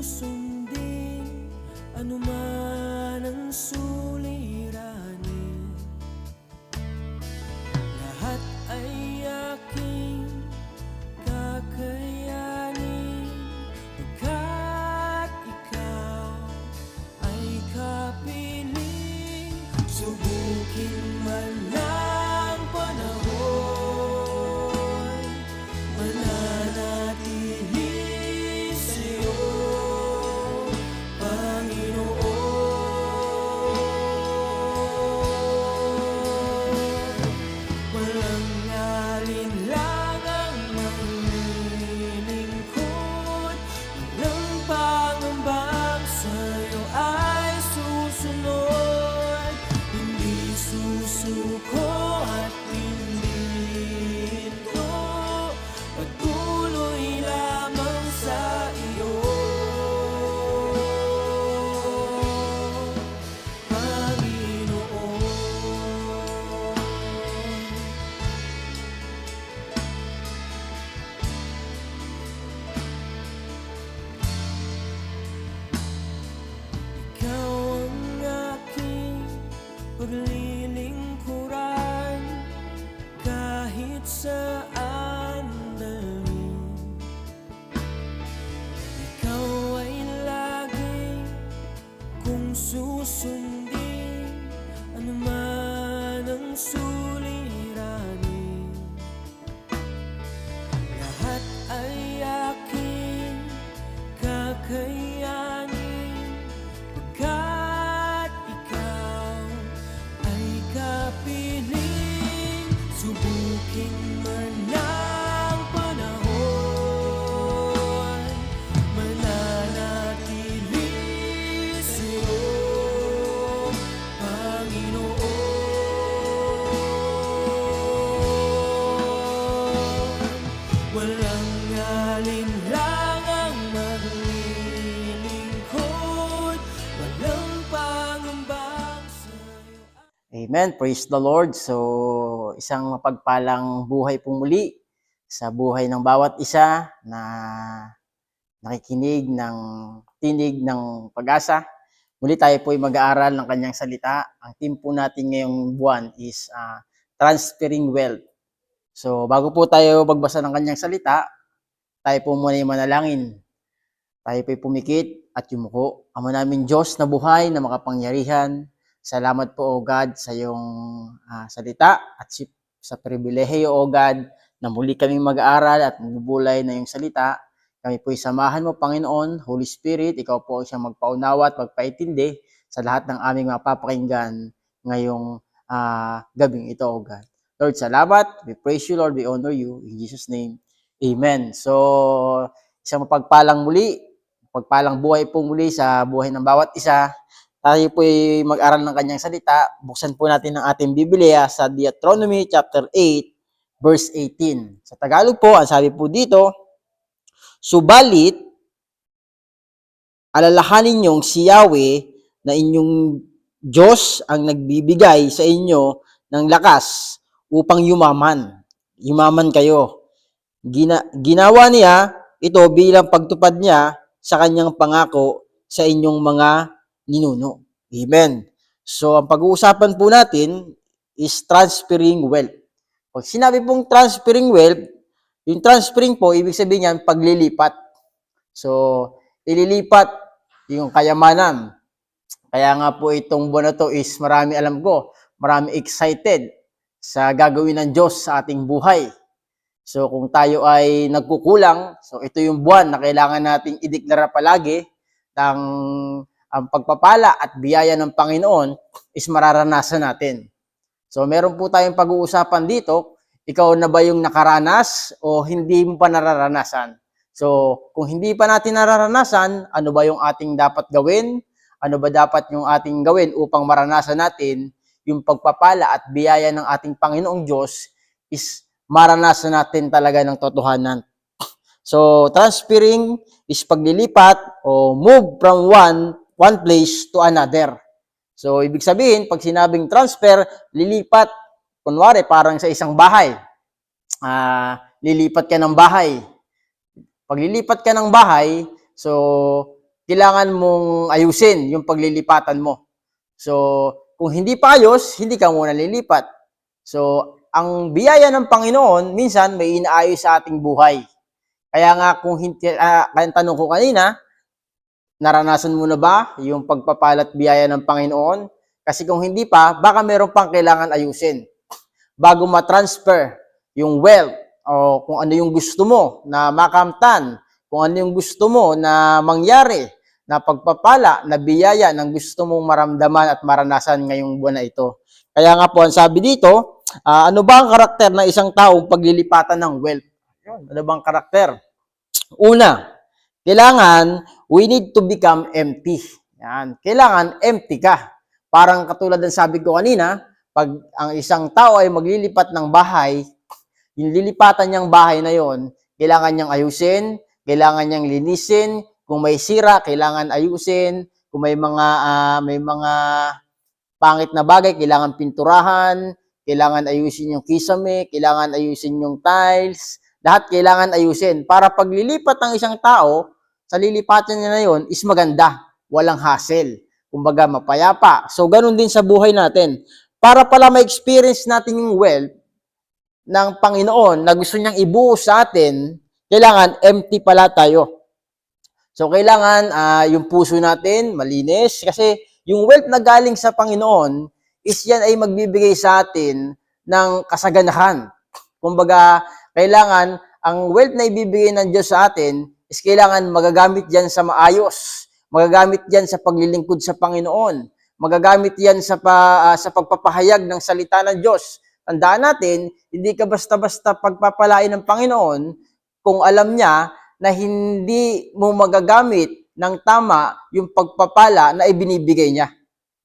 susundin, anuman ang suliranin. Lahat ay aking kakayanin, pagkat ikaw ay kapiling. Subukin man ng panahon, mananatili sa'yo, Panginoon. Walang alinlangang maglilingkod, walang pangambang sa'yo ay susunod. Hindi susuko at hindi ito, patuloy lamang sa iyo, Panginoon. Ikaw ang aking paglilingkuran, kahit saan dalhin. Ikaw ay lagi kung susundin, anuman ang suliranin. Lahat ay aking kakayanin, pagkat ikaw ay kapiling. Subukin man ng panahon, mananatili sa'yo, Panginoon. Walang alinlangang maglilingkod, walang pangambang sa'yo. Amen. Praise the Lord. So, isang mapagpalang buhay po muli sa buhay ng bawat isa na nakikinig ng tinig ng pag-asa. Muli tayo po ay mag-aaral ng kanyang salita. Ang team po natin ngayong buwan is Transferring Wealth. So, bago po tayo magbasa ng kanyang salita, tayo po muna ay manalangin. Tayo po ay pumikit at yumuko. Ama namin Diyos na buhay na makapangyarihan, salamat po, O God, sa iyong salita at sa pribilehiyo, O God, na muli kaming mag-aaral at magbubulay na iyong salita. Kami po isamahan mo, Panginoon, Holy Spirit, ikaw po siyang magpaunawa at magpaintindi sa lahat ng aming mapapakinggan ngayong gabing ito, O God. Lord, salamat. We praise you, Lord. We honor you. In Jesus' name, Amen. So, isang mapagpalang buhay po muli sa buhay ng bawat isa. Tayo po ay mag-aral ng kanyang salita. Buksan po natin ang ating Biblia sa Deuteronomy chapter 8, verse 18. Sa Tagalog po, ang sabi po dito, subalit, alalahanin niyong si Yahweh na inyong Diyos ang nagbibigay sa inyo ng lakas upang yumaman. Yumaman kayo. Ginawa niya ito bilang pagtupad niya sa kanyang pangako sa inyong mga ninuno. Amen. So, ang pag-uusapan po natin is transferring wealth. Pag sinabi pong transferring wealth, yung transferring po, ibig sabihin yan, paglilipat. So, ililipat yung kayamanan. Kaya nga po itong buwan na to is marami alam ko, marami excited sa gagawin ng Diyos sa ating buhay. So, kung tayo ay nagkukulang, so ito yung buwan na kailangan nating ideklara palagi ng ang pagpapala at biyaya ng Panginoon is mararanasan natin. So, meron po tayong pag-uusapan dito, ikaw na ba yung nakaranas o hindi mo pa nararanasan? So, kung hindi pa natin nararanasan, ano ba yung ating dapat gawin? Ano ba dapat yung ating gawin upang maranasan natin yung pagpapala at biyaya ng ating Panginoong Diyos is maranasan natin talaga ng totohanan. So, transferring is paglilipat o move from one place to another. So, ibig sabihin, pag sinabing transfer, lilipat. Kunwari, parang sa isang bahay. Lilipat ka ng bahay. Pag lilipat ka ng bahay, so, kailangan mong ayusin yung paglilipatan mo. So, kung hindi pa ayos, hindi ka muna lilipat. So, ang biyaya ng Panginoon, minsan may inaayos sa ating buhay. Kaya nga, kung hindi, kaya tanong ko kanina, naranasan mo na ba yung pagpapalat biyaya ng Panginoon? Kasi kung hindi pa, baka meron pang kailangan ayusin bago ma-transfer yung wealth o kung ano yung gusto mo na makamtan, kung ano yung gusto mo na mangyari, na pagpapala, na biyaya ng gusto mong maramdaman at maranasan ngayong buwan na ito. Kaya nga po, ang sabi dito, ano ba ang karakter ng isang taong paglilipatan ng wealth? Ano bang karakter? Una, kailangan we need to become empty. Yan. Kailangan empty ka. Parang katulad ng sabi ko kanina, pag ang isang tao ay maglilipat ng bahay, yung lilipatan niyang bahay na yon, kailangan niyang ayusin, kailangan niyang linisin, kung may sira, kailangan ayusin, kung may mga pangit na bagay, kailangan pinturahan, kailangan ayusin yung kisame, kailangan ayusin yung tiles, lahat kailangan ayusin para paglilipat ng isang tao, sa lilipatan niya na yon is maganda, walang hassle, kumbaga mapayapa. So, ganun din sa buhay natin. Para pala ma-experience natin yung wealth ng Panginoon na gusto niyang ibuhos sa atin, kailangan empty pala tayo. So, kailangan yung puso natin malinis kasi yung wealth na galing sa Panginoon is yan ay magbibigay sa atin ng kasaganahan. Kumbaga, kailangan ang wealth na ibibigay ng Diyos sa atin is kailangan magagamit yan sa maayos, magagamit yan sa paglilingkod sa Panginoon, magagamit yan sa pagpapahayag ng salita ng Diyos. Tandaan natin, hindi ka basta-basta pagpapalain ng Panginoon kung alam niya na hindi mo magagamit ng tama yung pagpapala na ibinibigay niya.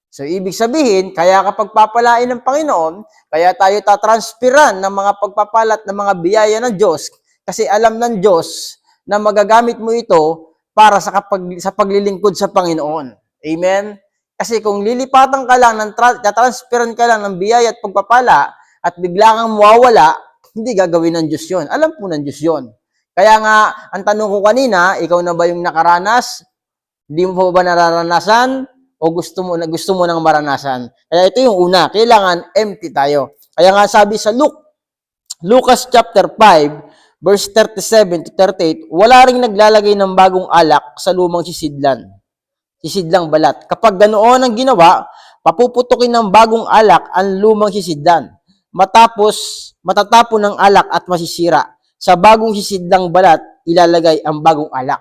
So, ibig sabihin, kaya kapag papalain ng Panginoon, kaya tayo tatransferan ng mga pagpapalat ng mga biyaya ng Diyos kasi alam ng Diyos na magagamit mo ito para sa paglilingkod sa Panginoon. Amen? Kasi kung lilipatan ka lang, tatransferan ka lang ng biyaya at pagpapala at bigla kang mawawala, hindi gagawin ng Diyos yun. Alam po ng Diyos yun. Kaya nga, ang tanong ko kanina, ikaw na ba yung nakaranas? Hindi mo pa ba nararanasan? O gusto mo nang maranasan? Kaya ito yung una, kailangan empty tayo. Kaya nga sabi sa Lucas chapter 5, verse 37 to 38, wala ring naglalagay ng bagong alak sa lumang sisidlang balat. Kapag ganoon ang ginawa, papuputukin ng bagong alak ang lumang sisidlan. Matatapon ng alak at masisira. Sa bagong sisidlang balat, ilalagay ang bagong alak.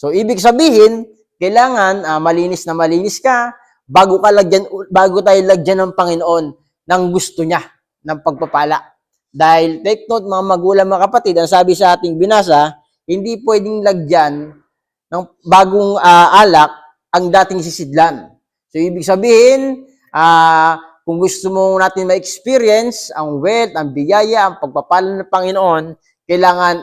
So, ibig sabihin, kailangan malinis na malinis ka bago tayo lagyan ng Panginoon ng gusto niya, ng pagpapala. Dahil, take note mga magulang, mga kapatid, ang sabi sa ating binasa, hindi pwedeng lagyan ng bagong alak ang dating sisidlan. So, ibig sabihin, kung gusto mo natin ma-experience ang wealth, ang biyaya, ang pagpapala ng Panginoon, kailangan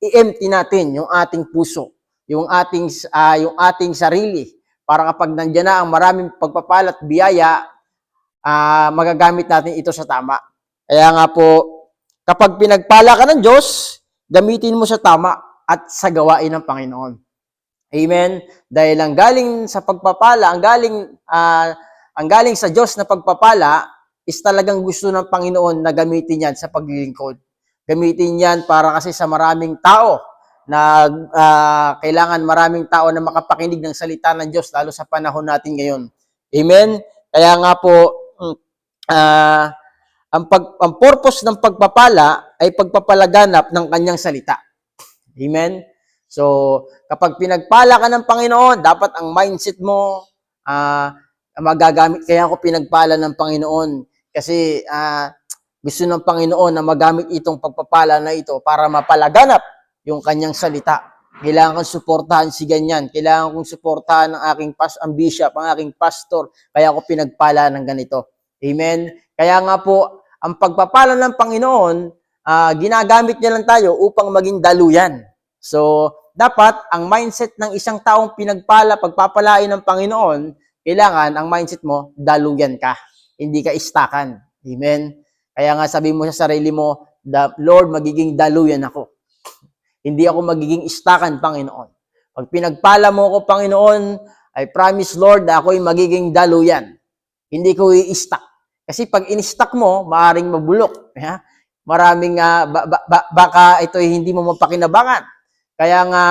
i-empty natin yung ating puso, yung ating sarili, para kapag nandiyan na ang maraming pagpapala at biyaya, magagamit natin ito sa tama. Kaya nga po, kapag pinagpala ka ng Diyos, gamitin mo sa tama at sa gawain ng Panginoon. Amen? Dahil ang galing sa pagpapala, ang galing sa Diyos na pagpapala, is talagang gusto ng Panginoon na gamitin yan sa paglilingkod. Gamitin yan para kasi sa maraming tao na kailangan maraming tao na makapakinig ng salita ng Diyos, lalo sa panahon natin ngayon. Amen? Kaya nga po, ang purpose ng pagpapala ay pagpapalaganap ng kanyang salita. Amen? So, kapag pinagpala ka ng Panginoon, dapat ang mindset mo, magagamit. Kaya ako pinagpala ng Panginoon. Kasi gusto ng Panginoon na magamit itong pagpapala na ito para mapalaganap yung kanyang salita. Kailangan kong suportahan si ganyan. Kailangan kong suportahan ang bishop, ang aking pastor. Kaya ako pinagpala ng ganito. Amen? Kaya nga po, ang pagpapala ng Panginoon, ginagamit niya lang tayo upang maging daluyan. So, dapat ang mindset ng isang taong pagpapalain ng Panginoon, kailangan ang mindset mo, daluyan ka. Hindi ka istakan. Amen? Kaya nga sabi mo sa sarili mo, Lord, magiging daluyan ako. Hindi ako magiging istakan, Panginoon. Pag pinagpala mo ko, Panginoon, I promise, Lord, na ako'y magiging daluyan. Hindi ko i-stack. Kasi pag in-stack mo, maaring mabulok. Maraming, baka ito'y hindi mo mapakinabangan. Kaya nga,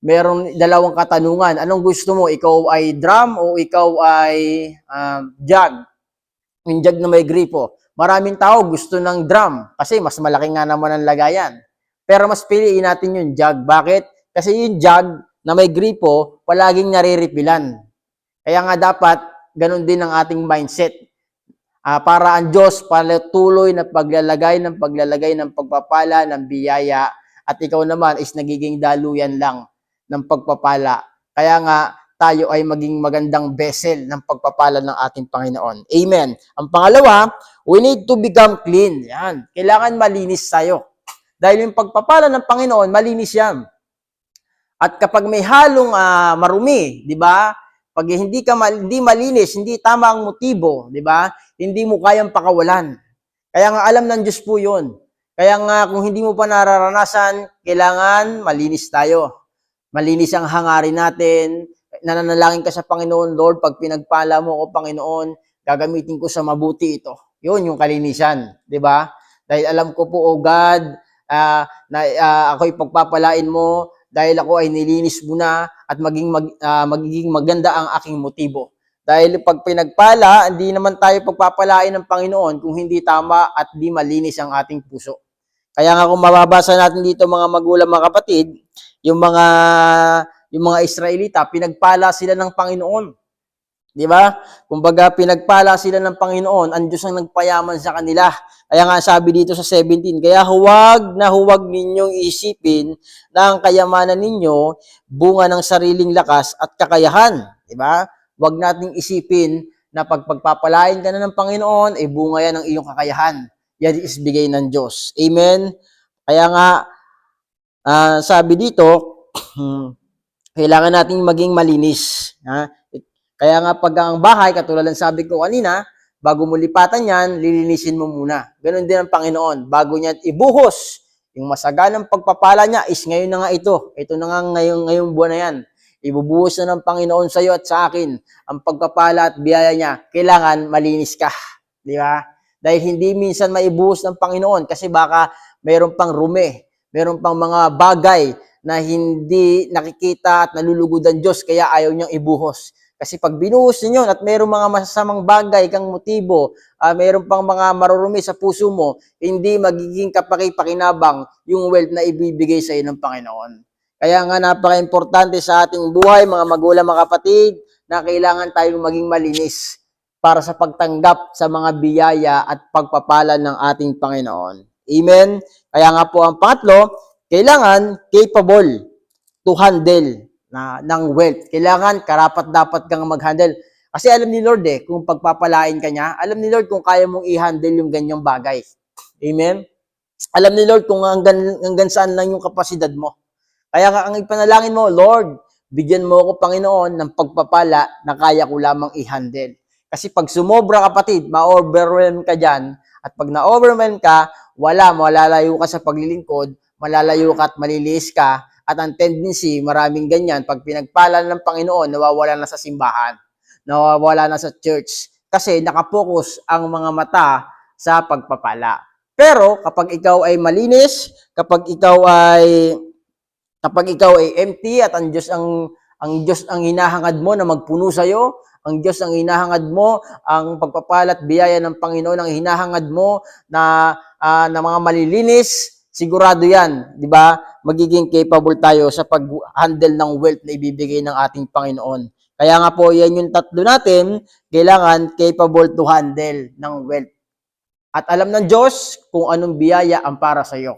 meron dalawang katanungan. Anong gusto mo? Ikaw ay drum o ikaw ay jug? Yung jug na may gripo. Maraming tao gusto ng drum kasi mas malaki nga naman ang lagayan. Pero mas piliin natin yung jug. Bakit? Kasi yung jug na may gripo, palaging nariripilan. Kaya nga dapat, ganun din ang ating mindset. Para ang Diyos patuloy na paglalagay ng pagpapala, ng biyaya, at ikaw naman is nagiging daluyan lang ng pagpapala. Kaya nga, tayo ay maging magandang vessel ng pagpapala ng ating Panginoon. Amen. Ang pangalawa, we need to become clean. Yan. Kailangan malinis tayo. Dahil yung pagpapala ng Panginoon, malinis yan. At kapag may halong marumi, di ba? Pag hindi malinis, hindi tama ang motibo, di ba? Hindi mo kayang pakawalan. Kaya nga alam ng Diyos po yun. Kaya nga kung hindi mo pa nararanasan, kailangan malinis tayo. Malinis ang hangarin natin. Nananalangin ka sa Panginoon, Lord, pag pinagpala mo ako, Panginoon, gagamitin ko sa mabuti ito. Yun yung kalinisan, di ba? Dahil alam ko po, oh God, na ako'y pagpapalain mo dahil ako ay nilinis mo na at magiging maganda ang aking motibo. Dahil pag pinagpala, hindi naman tayo pagpapalain ng Panginoon kung hindi tama at di malinis ang ating puso. Kaya nga kung mababasa natin dito mga magulang, mga kapatid, yung mga Israelita, pinagpala sila ng Panginoon. Di ba? Kumbaga, pinagpala sila ng Panginoon, ang Diyos ang nagpayaman sa kanila. Kaya nga sabi dito sa 17, kaya huwag ninyong isipin na ang kayamanan ninyo, bunga ng sariling lakas at kakayahan. Di ba? Huwag nating isipin na pag pagpapalain ka na ng Panginoon, ay bunga yan ng iyong kakayahan. Yan is bigay ng Diyos. Amen? Kaya nga, sabi dito, kailangan nating maging malinis. Kaya nga pag ang bahay, katulad ng sabi ko kanina, bago mo lipatan yan, lilinisin mo muna. Ganon din ang Panginoon. Bago niya ibuhos, yung masaganang pagpapala niya is ngayon na nga ito. Ito na nga ngayong buwan na yan. Ibubuhos na ng Panginoon sa iyo at sa akin ang pagpapala at biyaya niya. Kailangan malinis ka. Di ba? Dahil hindi minsan maibuhos ng Panginoon kasi baka mayroon pang rumi, mayroon pang mga bagay na hindi nakikita at nalulugod ang Diyos kaya ayaw niyang ibuhos. Kasi pag binuhos ninyo at mayroong mga masasamang bagay kang motibo, mayroong pang mga marurumi sa puso mo, hindi magiging kapaki-pakinabang yung wealth na ibibigay sa iyo ng Panginoon. Kaya nga napaka-importante sa ating buhay, mga magulang, mga kapatid, na kailangan tayong maging malinis para sa pagtanggap sa mga biyaya at pagpapala ng ating Panginoon. Amen? Kaya nga po ang pangatlo, kailangan capable to handle ng wealth. Kailangan karapat-dapat kang mag-handle. Kasi alam ni Lord kung pagpapalain ka niya, alam ni Lord kung kaya mong i-handle yung ganyang bagay. Amen? Alam ni Lord kung hanggang saan lang yung kapasidad mo. Kaya nga ang ipanalangin mo, Lord, bigyan mo ako, Panginoon, ng pagpapala na kaya ko lamang i-handle. Kasi pag sumobra, kapatid, ma-overwhelm ka dyan, at pag na-overwhelm ka, malalayo ka sa paglilingkod, malalayo ka at malilis ka, at ang tendency, maraming ganyan, pag pinagpala ng Panginoon, nawawala na sa simbahan, nawawala na sa church, kasi nakapokus ang mga mata sa pagpapala. Pero kapag ikaw ay malinis, kapag ikaw ay empty at ang Diyos ang hinahangad mo na magpuno sa iyo, ang Diyos ang hinahangad mo, ang pagpapala at biyaya ng Panginoon ang hinahangad mo na mga malilinis, sigurado yan, di ba? Magiging capable tayo sa pag-handle ng wealth na ibibigay ng ating Panginoon. Kaya nga po, yan yung tatlo natin, kailangan capable to handle ng wealth. At alam ng Diyos kung anong biyaya ang para sa iyo.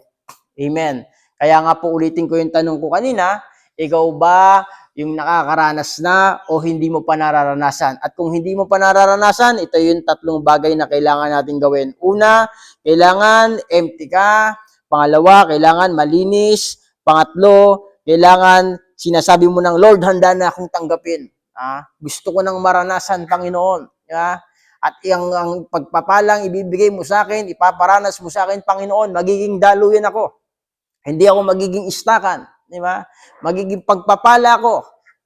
Amen. Kaya nga po ulitin ko yung tanong ko kanina, ikaw ba yung nakakaranas na o hindi mo pa nararanasan? At kung hindi mo pa nararanasan, ito yung tatlong bagay na kailangan natin gawin. Una, kailangan empty ka. Pangalawa, kailangan malinis. Pangatlo, kailangan sinasabi mo ng Lord, handa na akong tanggapin. Gusto ko nang maranasan, Panginoon. At ang pagpapalang ibibigay mo sa akin, ipaparanas mo sa akin, Panginoon, magiging daluyan ako. Hindi ako magiging istakan. Di ba? Magiging pagpapala ko.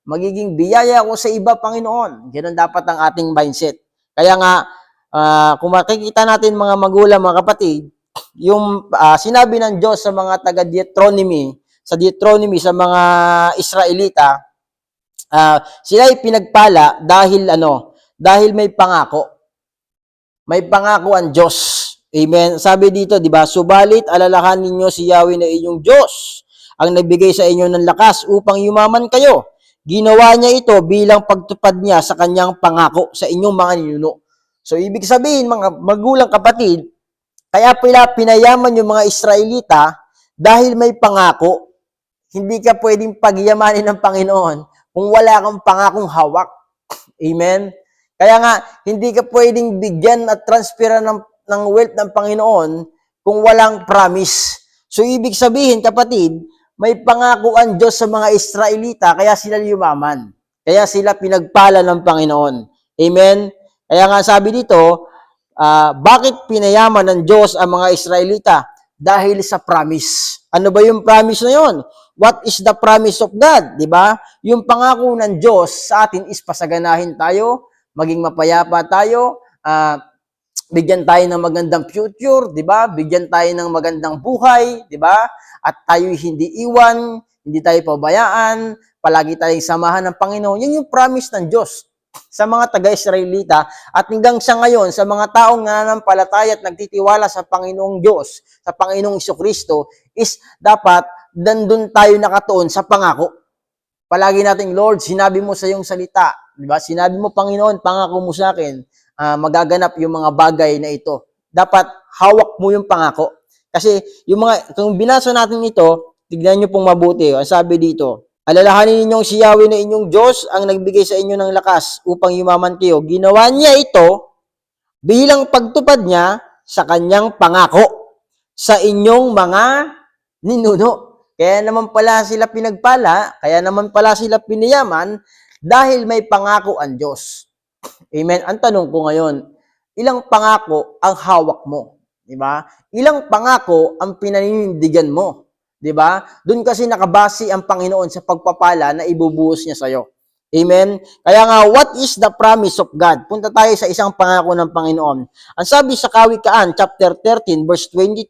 Magiging biyaya ko sa iba, Panginoon. Ganun dapat ang ating mindset. Kaya nga, kung makikita natin mga magulang, mga kapatid, yung sinabi ng Diyos sa mga taga-Deuteronomy, sa mga Israelita, sila ay pinagpala dahil may pangako. May pangako ang Diyos. Amen. Sabi dito, di ba? Subalit alalahan ninyo si Yahweh na inyong Diyos, ang nagbigay sa inyo ng lakas upang yumaman kayo. Ginawa niya ito bilang pagtupad niya sa kanyang pangako sa inyong mga ninuno. So, ibig sabihin, mga magulang kapatid, kaya pinayaman yung mga Israelita dahil may pangako. Hindi ka pwedeng pagyamanin ng Panginoon kung wala kang pangakong hawak. Amen? Kaya nga, hindi ka pwedeng bigyan at transferan ng wealth ng Panginoon kung walang promise. So, ibig sabihin, kapatid, may pangako ang Diyos sa mga Israelita, kaya sila yumaman. Kaya sila pinagpala ng Panginoon. Amen? Kaya nga sabi dito, bakit pinayaman ng Diyos ang mga Israelita? Dahil sa promise. Ano ba yung promise na yun? What is the promise of God? Diba? Yung pangako ng Diyos sa atin is pasaganahin tayo, maging mapayapa tayo, bigyan tayo ng magandang future, diba? Bigyan tayo ng magandang buhay, diba? At tayo hindi iwan, hindi tayo pabayaan, palagi tayong samahan ng Panginoon. Yun yung promise ng Diyos sa mga taga-Israelita at hanggang sa ngayon, sa mga taong nananampalataya at nagtitiwala sa Panginoong Diyos, sa Panginoong Jesucristo, is dapat dandun tayo nakatuon sa pangako. Palagi nating, Lord, sinabi mo sa iyong salita, di ba? Sinabi mo, Panginoon, pangako mo sa akin, magaganap yung mga bagay na ito. Dapat hawak mo yung pangako. Kasi kung binasa natin ito, tignan nyo pong mabuti. Ang sabi dito, alalahanin ninyong si Yahweh na inyong Diyos ang nagbigay sa inyo ng lakas upang yumaman kayo. Ginawa niya ito bilang pagtupad niya sa kanyang pangako sa inyong mga ninuno. Kaya naman pala sila pinagpala, kaya naman pala sila pinayaman dahil may pangako ang Diyos. Amen. Ang tanong ko ngayon, ilang pangako ang hawak mo? Diba? Ilang pangako ang pinaninindigan mo? Diba? Doon kasi nakabase ang Panginoon sa pagpapala na ibubuhos niya sa'yo. Amen? Kaya nga, what is the promise of God? Punta tayo sa isang pangako ng Panginoon. Ang sabi sa Kawikaan, chapter 13, verse 22,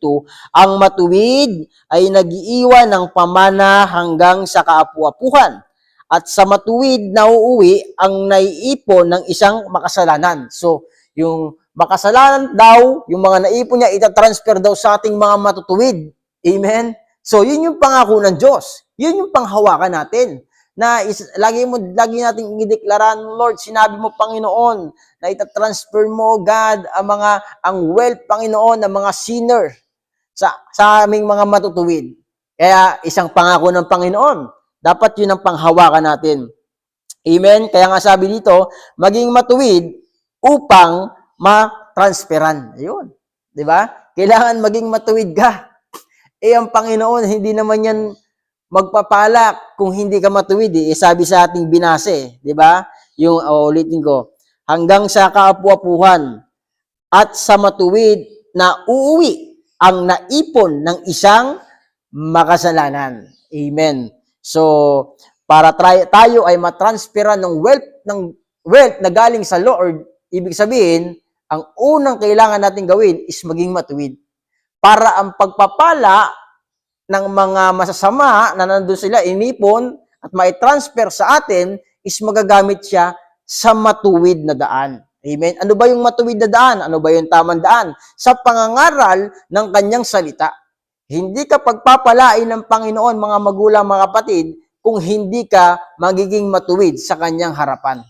ang matuwid ay nag-iiwan ng pamana hanggang sa kaapu-apuhan. At sa matuwid na uuwi ang naiipon ng isang makasalanan. So, yung makasalanan daw, yung mga naipon niya, itatransfer daw sa ating mga matutuwid. Amen? So, yun yung pangako ng Diyos. Yun yung panghawakan natin. Na lagi nating ideklara, Lord, sinabi mo, Panginoon, na itatransfer mo, God, ang wealth, Panginoon, ng mga sinner sa aming mga matutuwid. Kaya, isang pangako ng Panginoon. Dapat yun ang panghawakan natin. Amen? Kaya nga sabi dito, maging matuwid upang ma-transferan. Ayun. Diba? Kailangan maging matuwid ka. Ang Panginoon, hindi naman yan magpapala kung hindi ka matuwid. Sabi sa ating binase, di ba? Ulitin ko, hanggang sa kaapu-apuhan at sa matuwid na uuwi ang naipon ng isang makasalanan. Amen. So, para tayo ay matransferan ng wealth na galing sa Lord, ibig sabihin, ang unang kailangan natin gawin is maging matuwid. Para ang pagpapala ng mga masasama na nandun sila inipon at mai-transfer sa atin is magagamit siya sa matuwid na daan. Amen? Ano ba yung matuwid na daan? Ano ba yung tamang daan? Sa pangangaral ng kanyang salita. Hindi ka pagpapalain ng Panginoon, mga magulang, mga kapatid, kung hindi ka magiging matuwid sa kanyang harapan.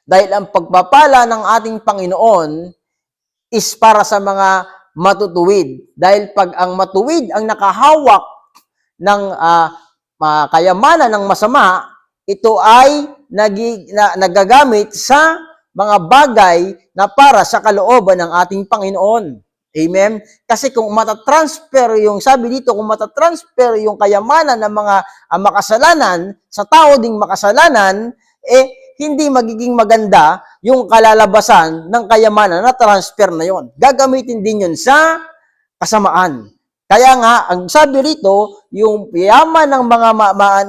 Dahil ang pagpapala ng ating Panginoon is para sa mga matutuwid. Dahil pag ang matuwid ang nakahawak ng kayamanan ng masama, ito ay nagagamit sa mga bagay na para sa kalooban ng ating Panginoon. Amen? Kasi kung matatransfer sabi dito, kung matatransfer yung kayamanan ng mga makasalanan sa tao ding makasalanan, hindi magiging maganda yung kalalabasan ng kayamanan na transfer na yon. Gagamitin din yun sa kasamaan. Kaya nga, ang sabi rito, yung yaman ng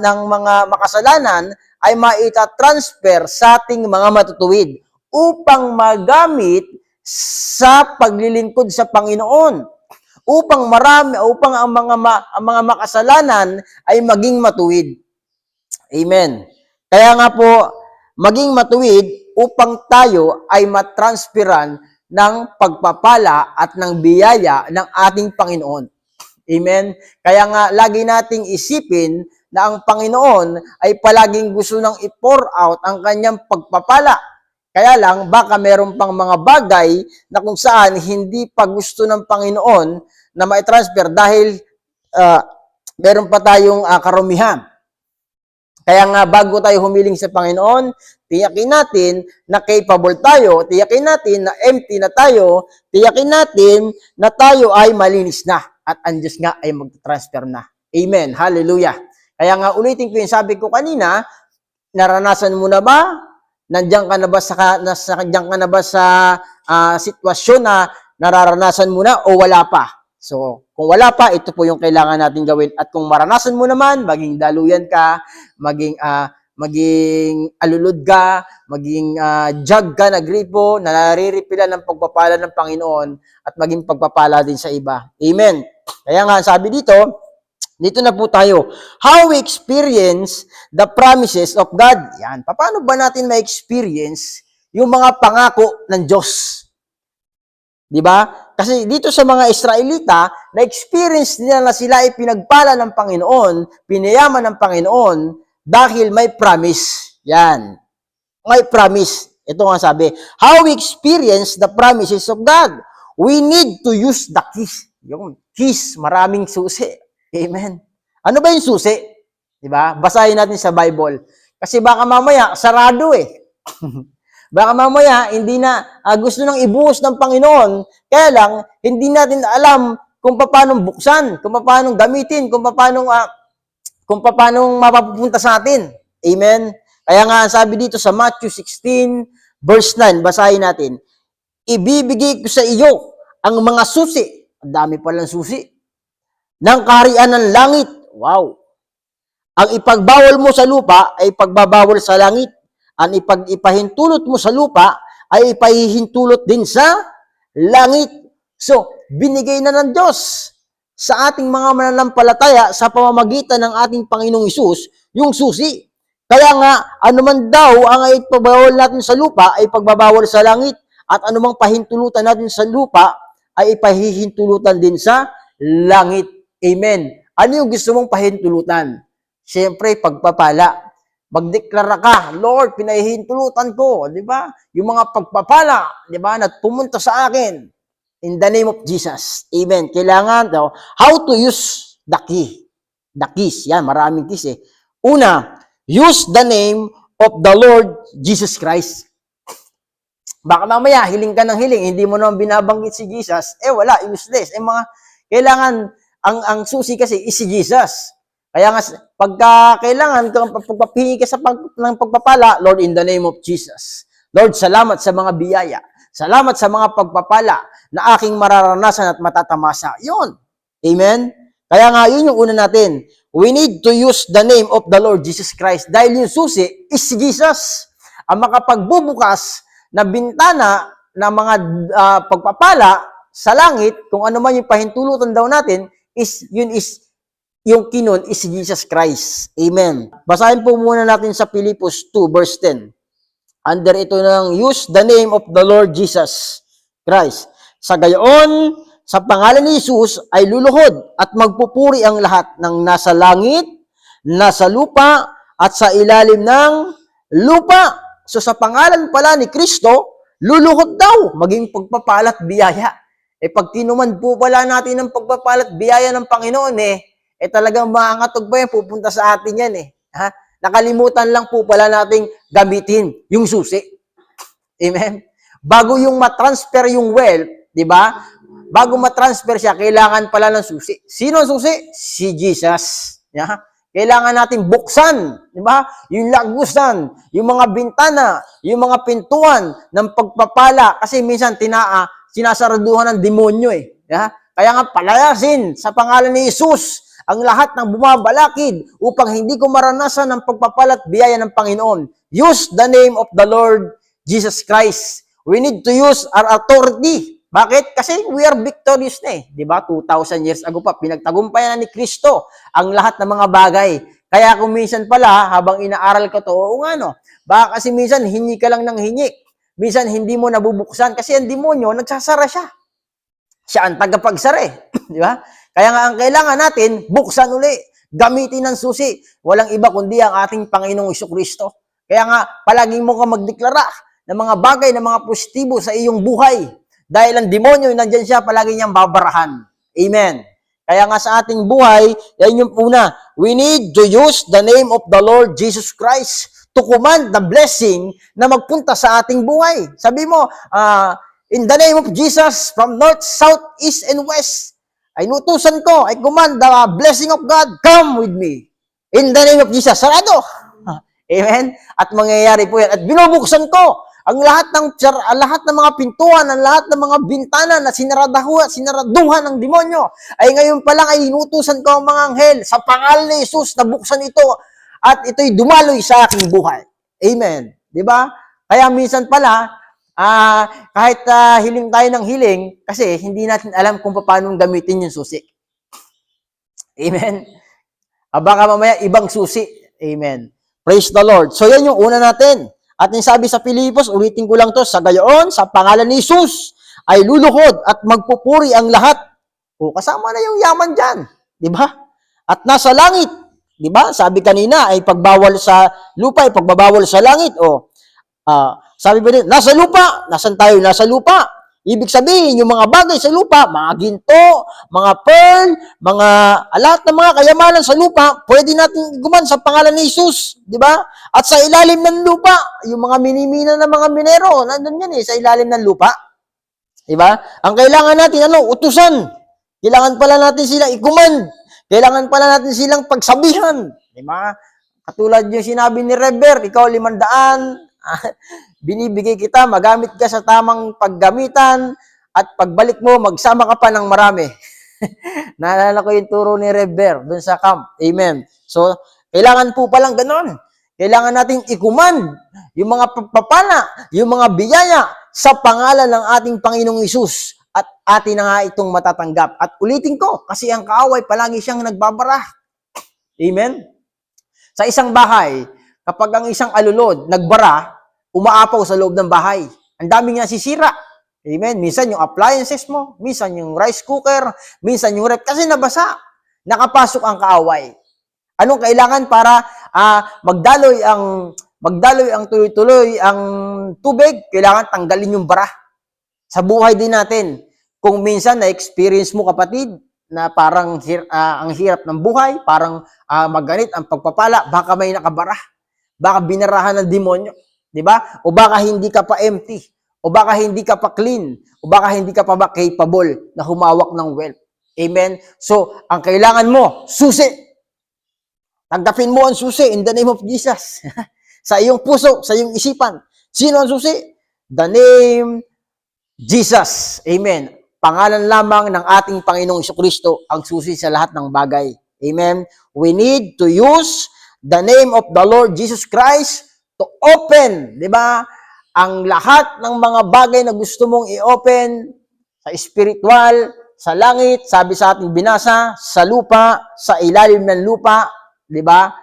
ng mga makasalanan ay maitatransfer sa ating mga matutuwid upang magamit sa paglilingkod sa Panginoon. Upang ang mga makasalanan ay maging matuwid. Amen. Kaya nga po, maging matuwid upang tayo ay matransferan ng pagpapala at ng biyaya ng ating Panginoon. Amen. Kaya nga, lagi nating isipin na ang Panginoon ay palaging gusto nang i-pour out ang kanyang pagpapala. Kaya lang, baka meron pang mga bagay na kung saan hindi pa gusto ng Panginoon na ma-transfer dahil meron pa tayong karumihan. Kaya nga, bago tayo humiling sa Panginoon, tiyakin natin na capable tayo, tiyakin natin na empty na tayo, tiyakin natin na tayo ay malinis na at ang Diyos nga ay mag-transfer na. Amen. Hallelujah. Kaya nga, ulitin ko yung sabi ko kanina, naranasan mo na ba? Nandiyan ka na ba sa sitwasyon na nararanasan mo na o wala pa? So, kung wala pa, ito po yung kailangan natin gawin. At kung maranasan mo naman, maging daluyan ka, maging alulod ka, maging jug ka na gripo, na nariripila ng pagpapala ng Panginoon at maging pagpapala din sa iba. Amen. Kaya nga, sabi dito na po tayo. How we experience the promises of God. Yan. Paano ba natin ma-experience yung mga pangako ng Diyos? Di ba? Kasi dito sa mga Israelita, na-experience nila na sila ay pinagpala ng Panginoon, pinayaman ng Panginoon, dahil may promise. Yan. May promise. Ito nga sabi, how we experience the promises of God. We need to use the keys. Yung keys, maraming susi. Amen. Ano ba yung susi? Di ba? Basahin natin sa Bible. Kasi baka mamaya, sarado eh. Baka mamaya, hindi na gusto nang ibuhos ng Panginoon. Kaya lang, hindi natin alam kung paano buksan, kung paano gamitin, kung paano mapapupunta sa atin. Amen? Kaya nga, sabi dito sa Matthew 16, verse 9, basahin natin. Ibibigay ko sa iyo ang mga susi. Ang dami palang susi. Ng kaharian ng langit. Wow. Ang ipagbawal mo sa lupa ay pagbabawal sa langit. Ang ipahintulot mo sa lupa ay ipahihintulot din sa langit. So, binigay na ng Diyos sa ating mga mananampalataya sa pamamagitan ng ating Panginoong Hesus yung susi. Kaya nga, anuman daw ang ipagbawal natin sa lupa ay pagbabawal sa langit. At anumang pahintulutan natin sa lupa ay ipahihintulutan din sa langit. Amen. Ano yung gusto mong pahintulutan? Siyempre, pagpapala. Magdeklara ka, Lord, pinahihintulutan ko, di ba? Yung mga pagpapala, di ba, na pumunta sa akin. In the name of Jesus. Amen. Kailangan daw, how to use the key. The keys. Yan, maraming keys eh. Una, use the name of the Lord Jesus Christ. Baka mamaya, hiling ka ng hiling, hindi mo naman binabanggit si Jesus, wala, useless. Kailangan, ang susi kasi is si Jesus. Kaya nga, pagka kailangan, pagpapihingi ka ng pagpapala, Lord, in the name of Jesus. Lord, salamat sa mga biyaya. Salamat sa mga pagpapala na aking mararanasan at matatamasa. Yun. Amen? Kaya nga, yun yung una natin. We need to use the name of the Lord Jesus Christ dahil yung susi is si Jesus. Ang makapagbubukas na bintana ng mga pagpapala sa langit, kung ano man yung pahintulutan daw natin, yung kinon is Jesus Christ. Amen. Basahin po muna natin sa Philippians 2 verse 10. Under ito ng use the name of the Lord Jesus Christ. Sa gayon, sa pangalan ni Jesus ay luluhod at magpupuri ang lahat ng nasa langit, nasa lupa, at sa ilalim ng lupa. So sa pangalan pala ni Kristo, luluhod daw maging pagpapalat biyaya. Pag kinuman po pala natin ng pagpapalat biyaya ng Panginoon talagang maangatog ba yan, pupunta sa atin yan Ha? Nakalimutan lang po pala nating gamitin yung susi. Amen? Bago yung matransfer yung wealth, di ba? Bago matransfer siya, kailangan pala ng susi. Sino ang susi? Si Jesus. Kailangan natin buksan, di ba? Yung lagusan, yung mga bintana, yung mga pintuan ng pagpapala. Kasi minsan sinasaraduhan ng demonyo Kaya nga palayasin sa pangalan ni Jesus ang lahat ng bumabalakid upang hindi ko maranasan ang pagpapalat biyaya ng Panginoon. Use the name of the Lord Jesus Christ. We need to use our authority. Bakit? Kasi we are victorious na eh. Diba? 2,000 years ago pa, pinagtagumpayan na ni Kristo ang lahat ng mga bagay. Kaya kung minsan pala, habang inaaral ko to, oo nga no, baka kasi minsan hingi ka lang ng hingi. Minsan hindi mo nabubuksan kasi ang demonyo, nagsasara siya. Siya ang tagapagsara. Di ba? Kaya nga ang kailangan natin, buksan uli. Gamitin ng susi. Walang iba kundi ang ating Panginoong Jesucristo. Kaya nga, palagi mo ka magdeklara ng mga bagay, ng mga positibo sa iyong buhay. Dahil ang demonyo, nandyan siya, palagi niyang babarahan. Amen. Kaya nga sa ating buhay, yan yung una. We need to use the name of the Lord Jesus Christ to command the blessing na magpunta sa ating buhay. Sabi mo, in the name of Jesus, from north, south, east, and west, ay nutusan ko, I command the blessing of God, come with me. In the name of Jesus, sarado. Amen? At mangyayari po yan. At binubuksan ko ang lahat ng mga pintuan, ang lahat ng mga bintana na sinaraduhan ng demonyo. Ay ngayon pa lang ay inutusan ko ang mga anghel sa pangalan ni Jesus na buksan ito at ito'y dumaloy sa aking buhay. Amen. Di ba? Kaya minsan pala, kahit hiling tayo ng hiling, kasi hindi natin alam kung paano gamitin yung susi. Amen. Baka mamaya ibang susi. Amen. Praise the Lord. So yan yung una natin. At yung sabi sa Pilipos, ulitin ko lang to, sa gayon, sa pangalan ni Jesus, ay luluhod at magpupuri ang lahat. O, kasama na yung yaman dyan. Di ba? At nasa langit. Di ba? Sabi kanina, ay pagbawal sa lupa, ay pagbabawal sa langit. O, sabi ba din, nasa lupa. Nasaan tayo? Nasa lupa. Ibig sabihin, yung mga bagay sa lupa, mga ginto, mga pearl, lahat ng mga kayamanan sa lupa, pwede natin guman sa pangalan ni Jesus, di ba? At sa ilalim ng lupa, yung mga minimina ng mga minero, nandun yan sa ilalim ng lupa. Di ba? Ang kailangan natin, utusan. Kailangan pala natin sila i-command. Kailangan pala natin silang pagsabihan. Di ba? Katulad yung sinabi ni Reber, ikaw 500, binibigay kita, magamit ka sa tamang paggamitan, at pagbalik mo, magsama ka pa ng marami. Naalala ko yung turo ni Reber dun sa camp. Amen. So, kailangan po palang ganon. Kailangan nating i-command yung mga pagpapala, yung mga biyaya sa pangalan ng ating Panginoong Hesus. At atin na nga itong matatanggap. At ulitin ko, kasi ang kaaway palagi siyang nagbabara. Amen? Sa isang bahay, kapag ang isang alulod nagbara, umaapaw sa loob ng bahay. Ang daming nasisira. Amen? Minsan yung appliances mo, minsan yung rice cooker, minsan yung rep, kasi nabasa. Nakapasok ang kaaway. Anong kailangan para magdaloy ang tuloy-tuloy ang tubig? Kailangan tanggalin yung bara. Sa buhay din natin, kung minsan na-experience mo kapatid, na parang ang hirap ng buhay, parang maganit ang pagpapala, baka may nakabara. Baka binarahan ng demonyo. Di ba? O baka hindi ka pa empty. O baka hindi ka pa clean. O baka hindi ka pa ba capable na humawak ng wealth. Amen? So, ang kailangan mo, susi. Tanggapin mo ang susi in the name of Jesus. Sa iyong puso, sa iyong isipan. Sino ang susi? The name Jesus. Amen. Pangalan lamang ng ating Panginoong Jesucristo ang susi sa lahat ng bagay. Amen. We need to use the name of the Lord Jesus Christ to open, di ba? Ang lahat ng mga bagay na gusto mong i-open sa spiritual, sa langit, sabi sa ating binasa, sa lupa, sa ilalim ng lupa, di ba?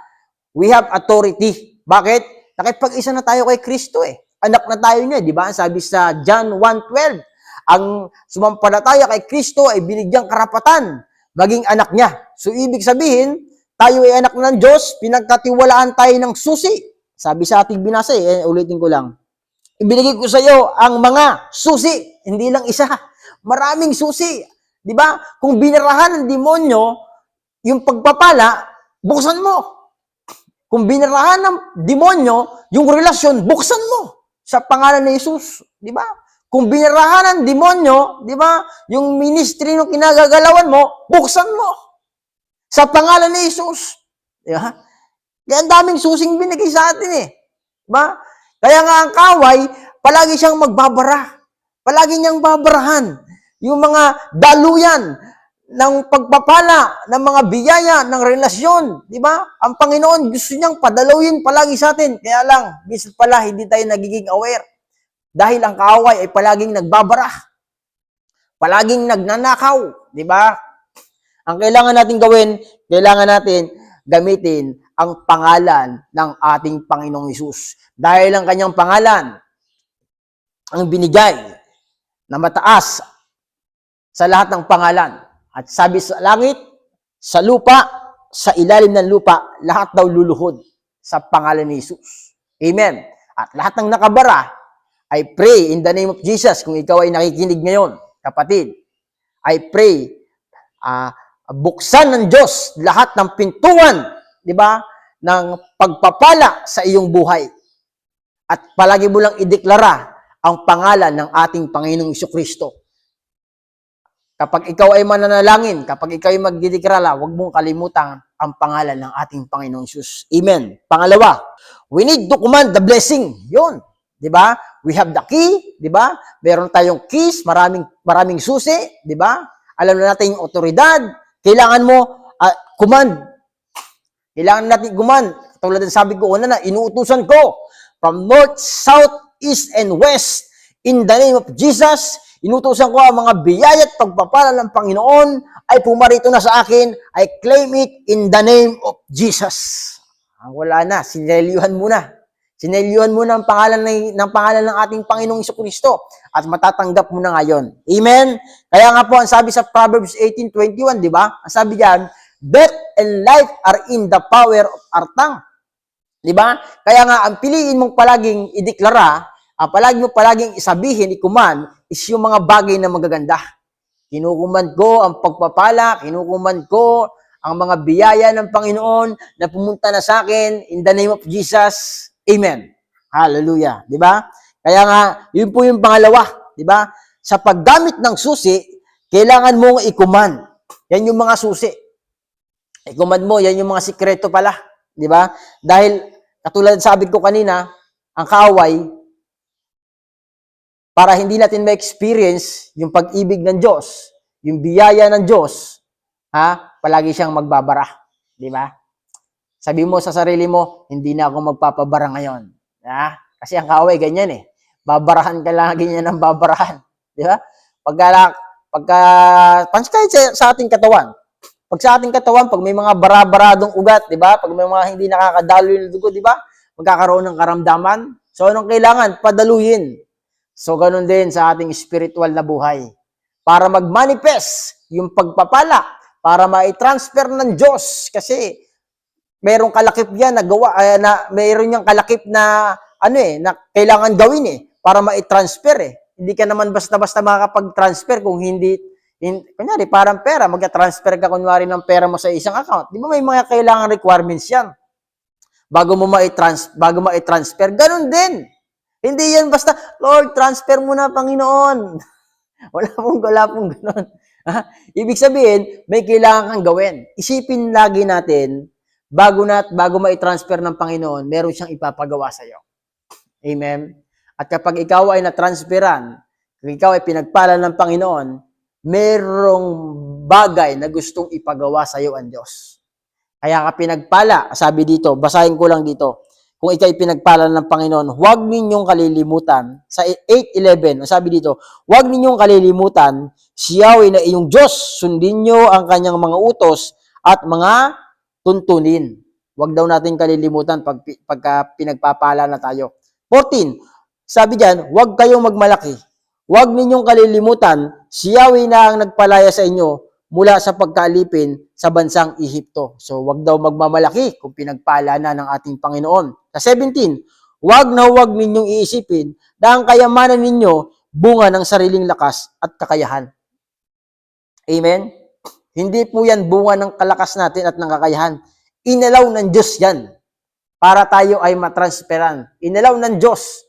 We have authority. Bakit? Nakipag-isa na tayo kay Kristo Anak na tayo niya, di ba? Sabi sa John 1:12, ang sumampalataya kay Kristo ay binigyang karapatan maging anak niya. So, ibig sabihin, tayo ay anak ng Diyos, pinagkatiwalaan tayo ng susi. Sabi sa ating binasa ulitin ko lang. Ibinigay ko sa iyo ang mga susi, hindi lang isa. Maraming susi. Di ba? Kung binarahan ng demonyo, yung pagpapala, buksan mo. Kung binarahan ng demonyo, yung relasyon, buksan mo. Sa pangalan ni Jesus. Di ba? Kung binarahan ng demonyo, di ba? Yung ministry ng kinagagalawan mo, buksan mo. Sa pangalan ni Jesus. Di ba? Kaya ang daming susing binigay sa atin Di ba? Kaya nga ang kaway, palagi siyang magbabara. Palagi niyang babarahan yung mga daluyan ng pagpapala, ng mga biyaya, ng relasyon, di ba? Ang Panginoon gusto niyang padalawin palagi sa atin. Kaya lang, minsan pala hindi tayo nagiging aware. Dahil ang kaaway ay palaging nagbabara, palaging nagnanakaw, di ba? Ang kailangan natin gawin, kailangan natin gamitin ang pangalan ng ating Panginoong Hesus. Dahil ang kanyang pangalan ang binigay na mataas sa lahat ng pangalan. At sabi sa langit, sa lupa, sa ilalim ng lupa, lahat daw luluhod sa pangalan ni Jesus. Amen. At lahat ng nakabara, I pray in the name of Jesus, kung ikaw ay nakikinig ngayon, kapatid, I pray, buksan ng Diyos lahat ng pintuan, di ba, ng pagpapala sa iyong buhay. At palagi mo lang ideklara ang pangalan ng ating Panginoong Jesucristo. Kapag ikaw ay mananalangin, kapag ikaw ay magdideklara, huwag mong kalimutan ang pangalan ng ating Panginoong Jesus. Amen. Pangalawa, we need to command the blessing. Yun. Di ba? We have the key, di ba? Meron tayong keys, maraming susi, di ba? Alam na natin yung otoridad. Kailangan mo command. Kailangan natin command. Tulad ng sabi ko una na, inuutusan ko from north, south, east, and west in the name of Jesus. Inutusan ko ang mga biyaya at pagpapala ng Panginoon ay pumarito na sa akin. I claim it in the name of Jesus. Wala na, sinelyuhan muna. Sinelyuhan muna ang pangalan ng ating Panginoong Jesucristo at matatanggap mo na ngayon. Amen? Kaya nga po, ang sabi sa Proverbs 18:21, di ba? Ang sabi diyan, death and life are in the power of our tongue. Di ba? Kaya nga, ang piliin mong palaging ideklara, ang palaging isabihin, i-command, is yung mga bagay na magaganda. Kinukuman ko ang pagpapala, kinukuman ko ang mga biyaya ng Panginoon na pumunta na sa akin in the name of Jesus. Amen. Hallelujah. Di ba? Kaya nga, yun po yung pangalawa. Di ba? Sa paggamit ng susi, kailangan mong i-command. Yan yung mga susi. I-command mo, yan yung mga sikreto pala. Di ba? Dahil, katulad sabi ko kanina, ang kaaway, para hindi natin ma-experience yung pag-ibig ng Diyos, yung biyaya ng Diyos, palagi siyang magbabara. Di ba? Sabi mo sa sarili mo, hindi na ako magpapabara ngayon. Kasi ang kaaway, ganyan eh. Babarahan ka lagi niya ng babarahan. Di ba? Kahit sa ating katawan. Pag sa ating katawan, pag may mga bara-baradong ugat, di ba? Pag may mga hindi nakakadaloy na dugo, di ba? Magkakaroon ng karamdaman. So, anong kailangan? Padaluyin. So, ganun din sa ating spiritual na buhay. Para mag-manifest yung pagpapala, para ma-transfer ng Diyos. Kasi, mayroong kalakip yan mayroon yung kalakip na, na kailangan gawin para ma-transfer Hindi ka naman basta-basta makakapag-transfer kung kunyari, parang pera, mag-transfer ka kunwari ng pera mo sa isang account. Di ba may mga kailangan requirements yan? Bago mo ma-transfer, ganun din. Hindi yan basta, Lord, transfer mo na, Panginoon. Wala pong ganun. Ibig sabihin, may kailangan kang gawin. Isipin lagi natin, bago ma-transfer ng Panginoon, meron siyang ipapagawa sa iyo. Amen? At kapag ikaw ay na-transferan, kung ikaw ay pinagpala ng Panginoon, merong bagay na gustong ipagawa sa iyo ang Diyos. Kaya ka pinagpala, sabi dito, basahin ko lang dito, kung ikay pinagpala ng Panginoon, huwag ninyong kalilimutan, sa 8:11, sabi dito, huwag ninyong kalilimutan, si Yahweh na iyong Diyos, sundin nyo ang kanyang mga utos at mga tuntunin. Huwag daw natin kalilimutan pagka pinagpapala na tayo. 14, sabi diyan, huwag kayong magmalaki. Huwag ninyong kalilimutan, si Yahweh na ang nagpalaya sa inyo mula sa pagkaalipin sa bansang Ehipto. So, huwag daw magmamalaki kung pinagpala na ng ating Panginoon. Sa 17, huwag ninyong iisipin na ang kayamanan ninyo bunga ng sariling lakas at kakayahan. Amen? Hindi po yan bunga ng kalakas natin at ng kakayahan. Inalaw ng Diyos yan para tayo ay matransferan. Inalaw ng Diyos.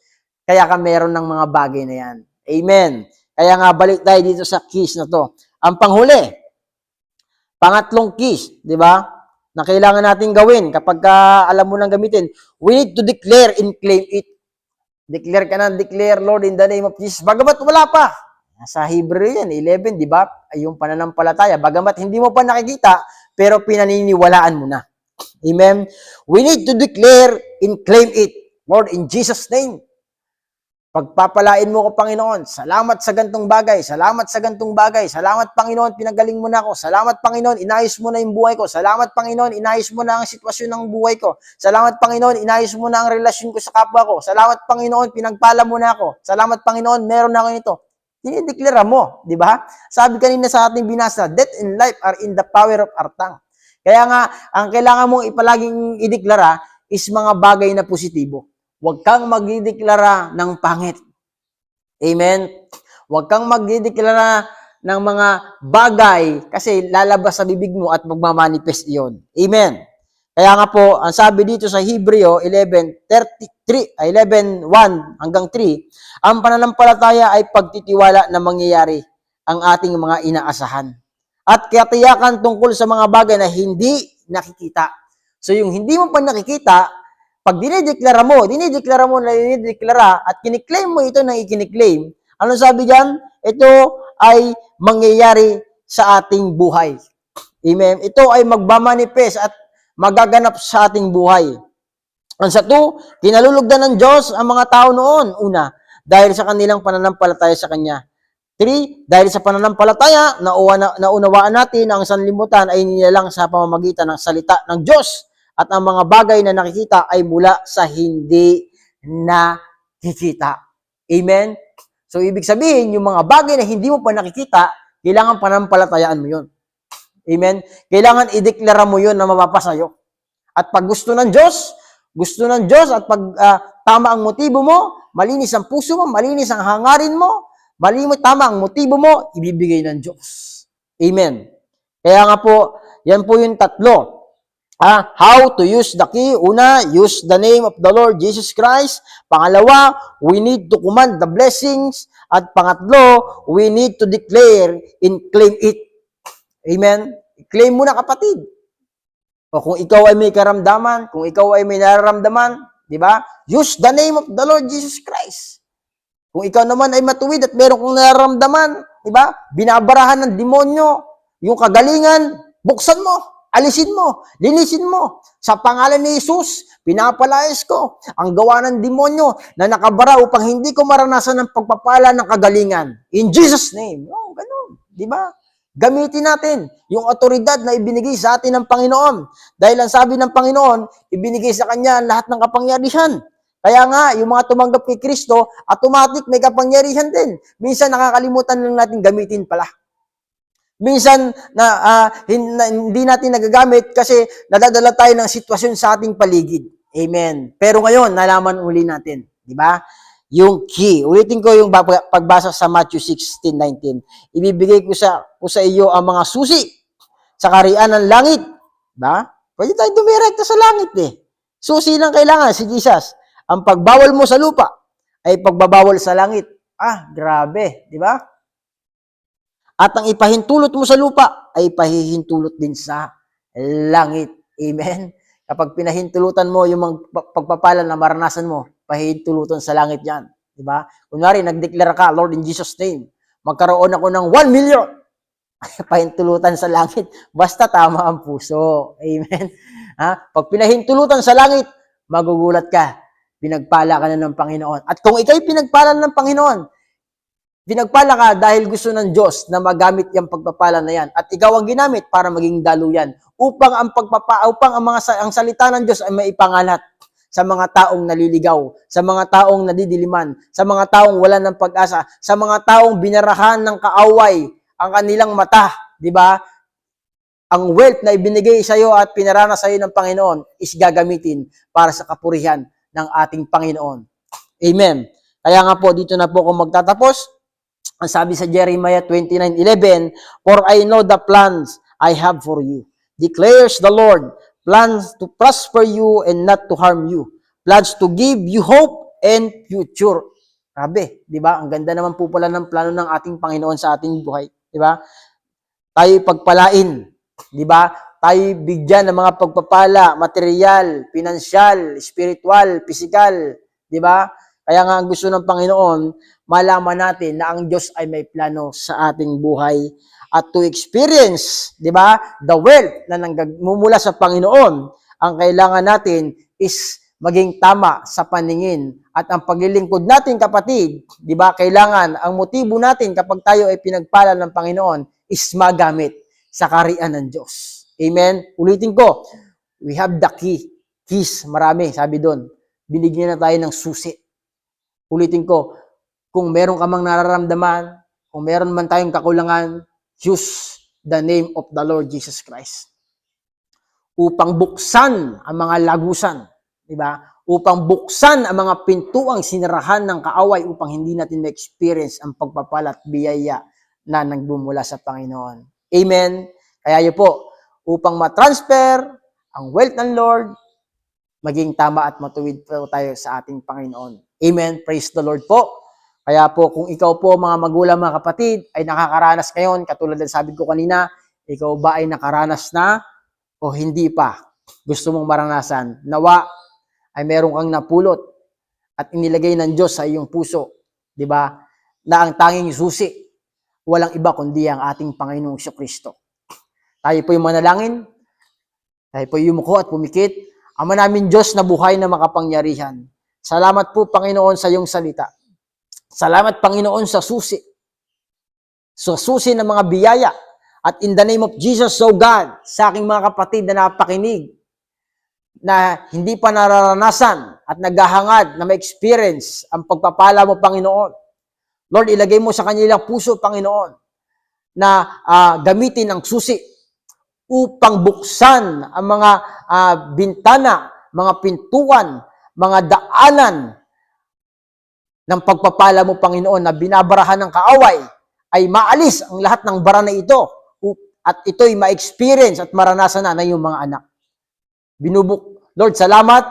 Kaya ka meron ng mga bagay na yan. Amen. Kaya nga balik tayo dito sa keys na to. Ang panghuli, pangatlong keys, di ba? Na kailangan natin gawin kapag alam mo nang gamitin. We need to declare and claim it. Declare ka na, declare, Lord, in the name of Jesus. Bagamat wala pa. Sa Hebrew yan, 11, di ba? Ay yung pananampalataya. Bagamat hindi mo pa nakikita, pero pinaniniwalaan mo na. Amen? We need to declare and claim it. Lord, in Jesus' name, pagpapalain mo ko, Panginoon. Salamat sa gantong bagay. Salamat sa gantong bagay. Salamat, Panginoon, pinagaling mo na ako. Salamat, Panginoon, inayos mo na yung buhay ko. Salamat, Panginoon, inayos mo na ang sitwasyon ng buhay ko. Salamat, Panginoon, inayos mo na ang relasyon ko sa kapwa ko. Salamat, Panginoon, pinagpala mo na ako. Salamat, Panginoon, meron na ako nito. Dinideklara mo, di ba? Sabi kanina sa ating binasa, death and life are in the power of our tongue. Kaya nga, ang kailangan mong ipalaging ideklara is mga bagay na positibo. Huwag kang magdideklara ng pangit. Amen? Huwag kang magdideklara ng mga bagay kasi lalabas sa bibig mo at magmamanifest iyon. Amen? Kaya nga po, ang sabi dito sa Hebreo 11:1 hanggang 3, ang pananampalataya ay pagtitiwala na mangyayari ang ating mga inaasahan. At katiyakan tungkol sa mga bagay na hindi nakikita. So yung hindi mo pa nakikita, pag dinideklara mo at kiniklaim mo ito ng ikiniklaim, ano sabi diyan? Ito ay mangyayari sa ating buhay. Amen? Ito ay magmamanifest at magaganap sa ating buhay. Ang sa 2, kinalulugdan ng Diyos ang mga tao noon. Una, dahil sa kanilang pananampalataya sa Kanya. 3, dahil sa pananampalataya, naunawaan natin na ang sanlibutan ay nilalang sa pamamagitan ng salita ng Diyos at ang mga bagay na nakikita ay mula sa hindi nakikita. Amen? So, ibig sabihin, yung mga bagay na hindi mo pa nakikita, kailangan pananampalatayaan mo yun. Amen? Kailangan ideklara mo yun na mapapasa'yo. At pag gusto ng Diyos at pag tama ang motibo mo, malinis ang puso mo, malinis ang hangarin mo, tama ang motibo mo, ibibigay ng Diyos. Amen. Kaya nga po, yan po yung tatlo. How to use the key. Una, use the name of the Lord Jesus Christ. Pangalawa, we need to command the blessings. At pangatlo, we need to declare and claim it. Amen? Claim mo na, kapatid. O kung ikaw ay may karamdaman, kung ikaw ay may nararamdaman, di ba? Use the name of the Lord Jesus Christ. Kung ikaw naman ay matuwid at meron kong nararamdaman, di ba? Binabarahan ng demonyo, yung kagalingan, buksan mo, alisin mo, linisin mo. Sa pangalan ni Jesus, pinapalayas ko ang gawa ng demonyo na nakabara upang hindi ko maranasan ang pagpapala ng kagalingan. In Jesus' name. Oh, ganun. Di ba? Gamitin natin yung otoridad na ibinigay sa atin ng Panginoon. Dahil ang sabi ng Panginoon, ibinigay sa Kanya ang lahat ng kapangyarihan. Kaya nga, yung mga tumanggap kay Kristo, automatic may kapangyarihan din. Minsan nakakalimutan lang natin gamitin pala. Minsan hindi natin nagagamit kasi nadadala tayo ng sitwasyon sa ating paligid. Amen. Pero ngayon, nalaman uli natin. Di ba? Yung key. Ulitin ko yung pagbasa sa Matthew 16:19. Ibibigay ko sa iyo ang mga susi sa kaharian ng langit. Ba? Pwede tayo dumirekta sa langit eh. Susi lang kailangan, si Jesus. Ang pagbawal mo sa lupa ay pagbabawal sa langit. Grabe. Di ba? At ang ipahintulot mo sa lupa ay pahihintulot din sa langit. Amen? Kapag pinahintulutan mo yung pagpapala na maranasan mo, pahihintulutan sa langit yan. Diba? Kunwari, nagdeklara ka, Lord, in Jesus' name, magkaroon ako ng 1 million. Pahintulutan sa langit. Basta tama ang puso. Amen? Pag pinahintulutan sa langit, magugulat ka. Pinagpala ka na ng Panginoon. At kung ikaw'y pinagpala ng Panginoon, pinagpala ka dahil gusto ng Diyos na magamit yung pagpapala na yan. At ikaw ang ginamit para maging daluyan. Upang ang salita ng Diyos ay maipangalat sa mga taong naliligaw, sa mga taong nadidiliman, sa mga taong wala ng pag-asa, sa mga taong binarahan ng kaaway ang kanilang mata. Di ba? Ang wealth na ibinigay sa iyo at pinarana sa iyo ng Panginoon is gagamitin para sa kapurihan ng ating Panginoon. Amen. Kaya nga po, dito na po ako magtatapos. Ang sabi sa Jeremiah 29:11, for I know the plans I have for you, declares the Lord, plans to prosper you and not to harm you, plans to give you hope and future. Grabe, di ba? Ang ganda naman po pala ng plano ng ating Panginoon sa ating buhay, di ba? Tayo pagpalain, di ba? Tayo bigyan ng mga pagpapala, material, pinansyal, spiritual, physical, di ba? Kaya nga ang gusto ng Panginoon, malaman natin na ang Diyos ay may plano sa ating buhay at to experience, di ba, the wealth na nangmumula sa Panginoon, ang kailangan natin is maging tama sa paningin. At ang paglilingkod natin, kapatid, di ba, kailangan, ang motibo natin kapag tayo ay pinagpala ng Panginoon is magamit sa kaharian ng Diyos. Amen? Ulitin ko, we have the keys, marami, sabi doon. Binigyan na tayo ng susi. Ulitin ko, kung meron ka mang nararamdaman, kung meron man tayong kakulangan, use the name of the Lord Jesus Christ. Upang buksan ang mga lagusan, di ba? Upang buksan ang mga pintuang sinarahan ng kaaway upang hindi natin ma-experience ang pagpapala at biyaya na nagbumula sa Panginoon. Amen? Kaya yun po, upang matransfer ang wealth ng Lord, maging tama at matuwid po tayo sa ating Panginoon. Amen. Praise the Lord po. Kaya po, kung ikaw po, mga magulang, mga kapatid, ay nakakaranas ngayon, katulad ng sabi ko kanina, ikaw ba ay nakaranas na o hindi pa? Gusto mong maranasan? Nawa ay meron kang napulot at inilagay ng Diyos sa iyong puso, di ba? Na ang tanging susi, walang iba kundi ang ating Panginoong Kristo. Tayo po yung manalangin, tayo po yung yumuko at pumikit. Ama namin Diyos na buhay na makapangyarihan. Salamat po, Panginoon, sa iyong salita. Salamat, Panginoon, sa susi. Sa susi ng mga biyaya. At in the name of Jesus, so God, sa aking mga kapatid na napakinig, na hindi pa nararanasan at naghahangad na ma-experience ang pagpapala mo, Panginoon. Lord, ilagay mo sa kanilang puso, Panginoon, na gamitin ang susi upang buksan ang mga bintana, mga pintuan, mga daanan ng pagpapala mo, Panginoon, na binabarahan ng kaaway, ay maalis ang lahat ng bara na ito at ito'y ma-experience at maranasan na ng iyong mga anak. Lord, salamat,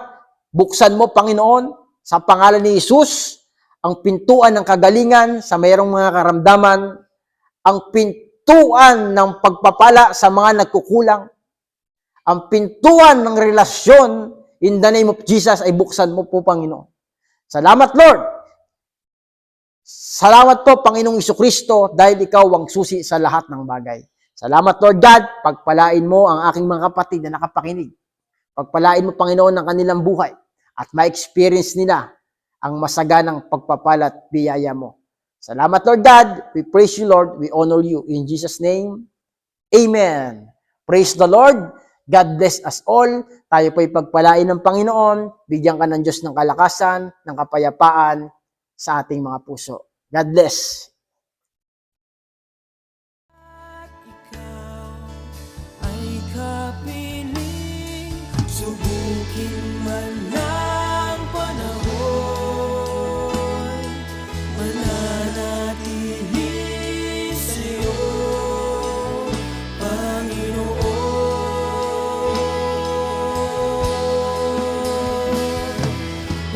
buksan mo, Panginoon, sa pangalan ni Jesus, ang pintuan ng kagalingan sa mayroong mga karamdaman, ang pintuan ng pagpapala sa mga nagkukulang, ang pintuan ng relasyon in the name of Jesus ay buksan mo po, Panginoon. Salamat, Lord. Salamat po, Panginoong Jesucristo, dahil ikaw ang susi sa lahat ng bagay. Salamat, Lord God. Pagpalain mo ang aking mga kapatid na nakapakinig. Pagpalain mo, Panginoon, ang kanilang buhay at ma-experience nila ang masaganang pagpapala at biyaya mo. Salamat, Lord God. We praise you, Lord. We honor you. In Jesus' name, amen. Praise the Lord. God bless us all. Tayo po'y pagpalain ng Panginoon. Bigyan ka ng Diyos ng kalakasan, ng kapayapaan sa ating mga puso. God bless. Ikaw ay kapiling, subukin man ng panahon, mananatili sa'yo, Panginoon.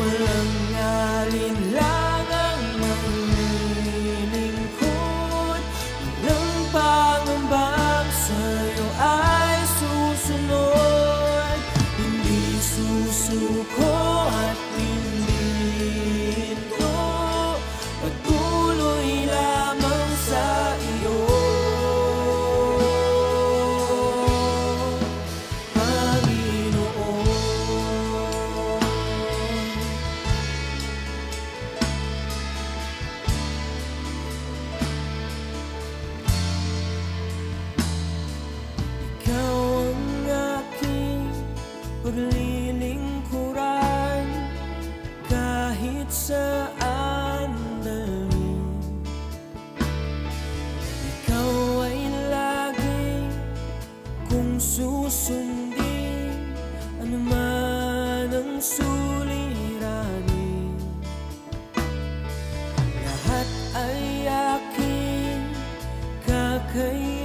Walang alinlangang maglilingkod, walang pangambang sa'yo ay susunod, hindi susuko at hindi hinto, patuloy lamang sa iyo, Panginoon. Ikaw ang aking paglilingkuran, kahit saan dalhin. Ikaw ay lagi kung susundin, anuman ang suliranin. Lahat ay aking kakayanin.